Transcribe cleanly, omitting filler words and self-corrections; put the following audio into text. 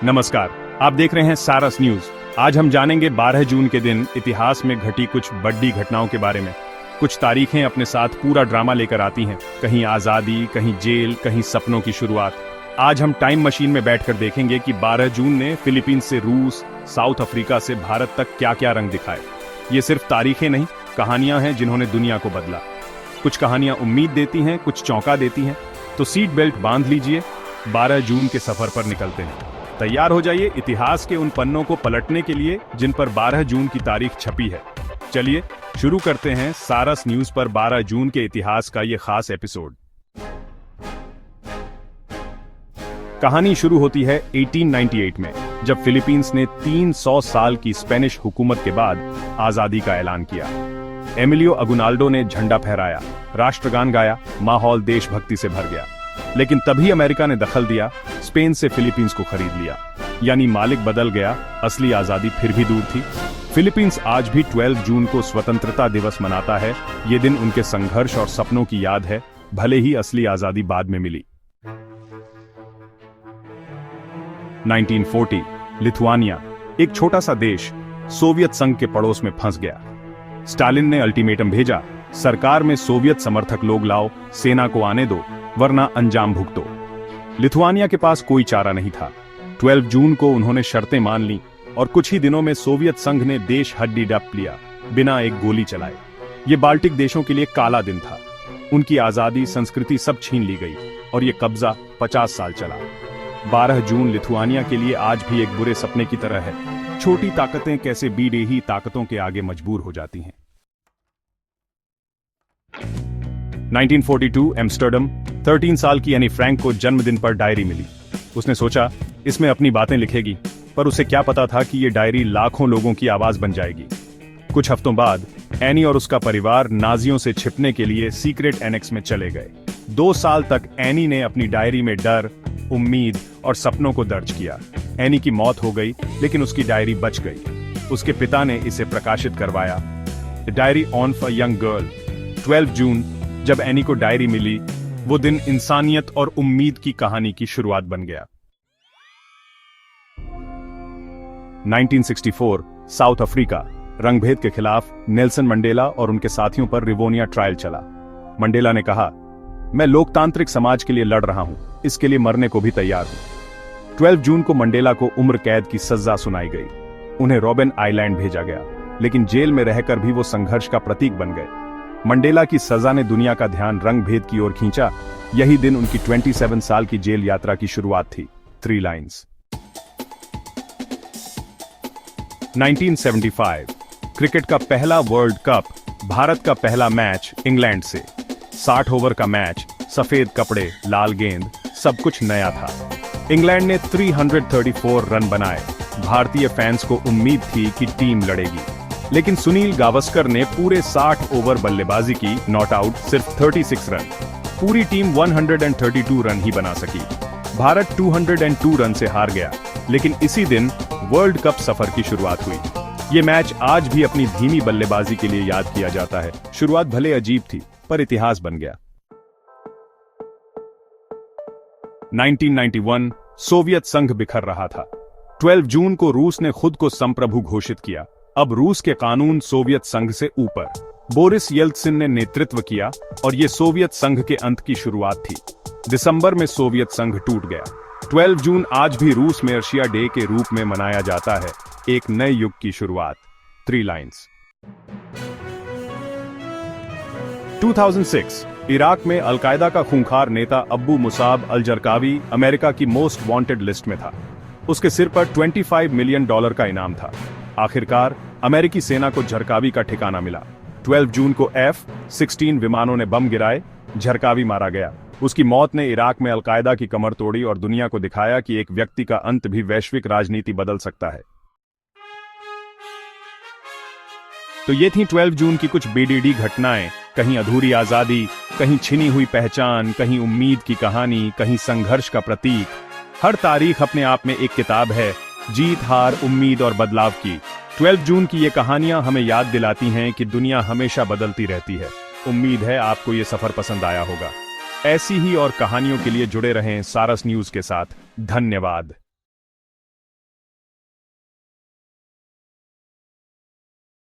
नमस्कार, आप देख रहे हैं सारस न्यूज। आज हम जानेंगे 12 जून के दिन इतिहास में घटी कुछ बड़ी घटनाओं के बारे में। कुछ तारीखें अपने साथ पूरा ड्रामा लेकर आती हैं, कहीं आजादी, कहीं जेल, कहीं सपनों की शुरुआत। आज हम टाइम मशीन में बैठकर देखेंगे कि 12 जून ने फिलीपींस से रूस, साउथ अफ्रीका से भारत तक क्या क्या रंग दिखाए। ये सिर्फ तारीखें नहीं, कहानियां हैं जिन्होंने दुनिया को बदला। कुछ कहानियां उम्मीद देती हैं, कुछ चौंका देती हैं। तो सीट बेल्ट बांध लीजिए, 12 जून के सफर पर निकलते हैं। तैयार हो जाइए इतिहास के उन पन्नों को पलटने के लिए जिन पर 12 जून की तारीख छपी है। चलिए शुरू करते हैं सारस न्यूज पर 12 जून के इतिहास का ये खास एपिसोड। कहानी शुरू होती है 1898 में, जब फिलीपींस ने 300 साल की स्पेनिश हुकूमत के बाद आजादी का ऐलान किया। एमिलियो अगुनाल्डो ने झंडा फहराया, राष्ट्रगान गाया, माहौल देशभक्ति से भर गया। लेकिन तभी अमेरिका ने दखल दिया, स्पेन से फिलीपींस को खरीद लिया। यानी मालिक बदल गया, असली आजादी फिर भी दूर थी। फिलीपींस आज भी 12 जून को स्वतंत्रता दिवस मनाता है। ये दिन उनके संघर्ष और सपनों की याद है, भले ही असली आजादी बाद में मिली। 1940 लिथुआनिया, एक छोटा सा देश, सोवियत संघ के पड़ोस में फंस गया। स्टालिन ने अल्टीमेटम भेजा, सरकार में सोवियत समर्थक लोग लाओ, सेना को आने दो, वरना अंजाम भुगतो। लिथुआनिया के पास कोई चारा नहीं था। 12 जून को उन्होंने शर्तें मान ली और कुछ ही दिनों में सोवियत संघ ने देश हड्डी डप लिया, बिना एक गोली चलाए। ये बाल्टिक देशों के लिए काला दिन था। उनकी आजादी, संस्कृति सब छीन ली गई और ये कब्जा 50 साल चला। 12 जून लिथुआनिया के लिए आज भी एक बुरे सपने की तरह है। छोटी ताकतें कैसे बीडेही ताकतों के आगे मजबूर हो जाती हैं। 1942 एम्स्टर्डम, 13 साल की एनी फ्रैंक को जन्मदिन पर डायरी मिली। उसने सोचा इसमें अपनी बातें लिखेगी, पर उसे क्या पता था कि ये डायरी लाखों लोगों की आवाज बन जाएगी। कुछ हफ्तों बाद एनी और उसका परिवार नाजियों से छिपने के लिए सीक्रेट एनेक्स में चले गए। 2 साल तक एनी ने अपनी डायरी में डर, उम्मीद और सपनों को दर्ज किया। एनी की मौत हो गई, लेकिन उसकी डायरी बच गई। उसके पिता ने इसे प्रकाशित करवाया, the diary on for young girl. 12 जून जब एनी को डायरी मिली, वो दिन इंसानियत और उम्मीद की कहानी की शुरुआत बन गया। 1964 साउथ अफ्रीका, रंगभेद के खिलाफ नेल्सन मंडेला और उनके साथियों पर रिवोनिया ट्रायल चला। मंडेला ने कहा, मैं लोकतांत्रिक समाज के लिए लड़ रहा हूं, इसके लिए मरने को भी तैयार हूं। 12 जून को मंडेला को उम्र कैद की सजा सुनाई गई। उन्हें रॉबिन आइलैंड भेजा गया, लेकिन जेल में रहकर भी वो संघर्ष का प्रतीक बन गए। मंडेला की सजा ने दुनिया का ध्यान रंग भेद की ओर खींचा। यही दिन उनकी 27 साल की जेल यात्रा की शुरुआत थी। 3 लाइन्स। 1975 क्रिकेट का पहला वर्ल्ड कप, भारत का पहला मैच इंग्लैंड से। 60 ओवर का मैच, सफेद कपड़े, लाल गेंद, सब कुछ नया था। इंग्लैंड ने 334 रन बनाए। भारतीय फैंस को उम्मीद थी कि टीम लड़ेगी, लेकिन सुनील गावस्कर ने पूरे 60 ओवर बल्लेबाजी की, नॉट आउट, सिर्फ 36 रन। पूरी टीम 132 रन ही बना सकी। भारत 202 रन से हार गया, लेकिन इसी दिन वर्ल्ड कप सफर की शुरुआत हुई। ये मैच आज भी अपनी धीमी बल्लेबाजी के लिए याद किया जाता है। शुरुआत भले अजीब थी, पर इतिहास बन गया। 1991 सोवियत संघ बिखर रहा था। 12 जून को रूस ने खुद को संप्रभु घोषित किया। अब रूस के कानून सोवियत संघ से ऊपर। बोरिस येल्त्सिन ने नेतृत्व किया और यह सोवियत संघ के अंत की शुरुआत थी। दिसंबर में सोवियत संघ टूट गया। 12 जून आज भी रूस में अर्शिया डे के रूप में मनाया जाता है, एक नए युग की शुरुआत। 3 लाइन्स। 2006 इराक में अलकायदा का खूंखार नेता अब्बू मुसाब अल जरकावी अमेरिका की मोस्ट वांटेड लिस्ट में था। उसके सिर पर $25 मिलियन का इनाम था। आखिरकार अमेरिकी सेना को झरकावी का ठिकाना मिला। 12 जून को F-16 विमानों ने बम गिराए, झरकावी मारा गया। उसकी मौत ने इराक में अलकायदा की कमर तोड़ी और दुनिया को दिखाया कि एक व्यक्ति का अंत भी वैश्विक राजनीति बदल सकता है। तो ये थी 12 जून की कुछ बेडीडी घटनाएं, कहीं अधूरी आजादी, कहीं छिनी हुई पहचान, कहीं उम्मीद की कहानी, कहीं संघर्ष का प्रतीक। हर तारीख अपने आप में एक किताब है, जीत, हार, उम्मीद और बदलाव की। 12 जून की ये कहानियां हमें याद दिलाती हैं कि दुनिया हमेशा बदलती रहती है। उम्मीद है आपको ये सफर पसंद आया होगा। ऐसी ही और कहानियों के लिए जुड़े रहें सारस न्यूज के साथ। धन्यवाद।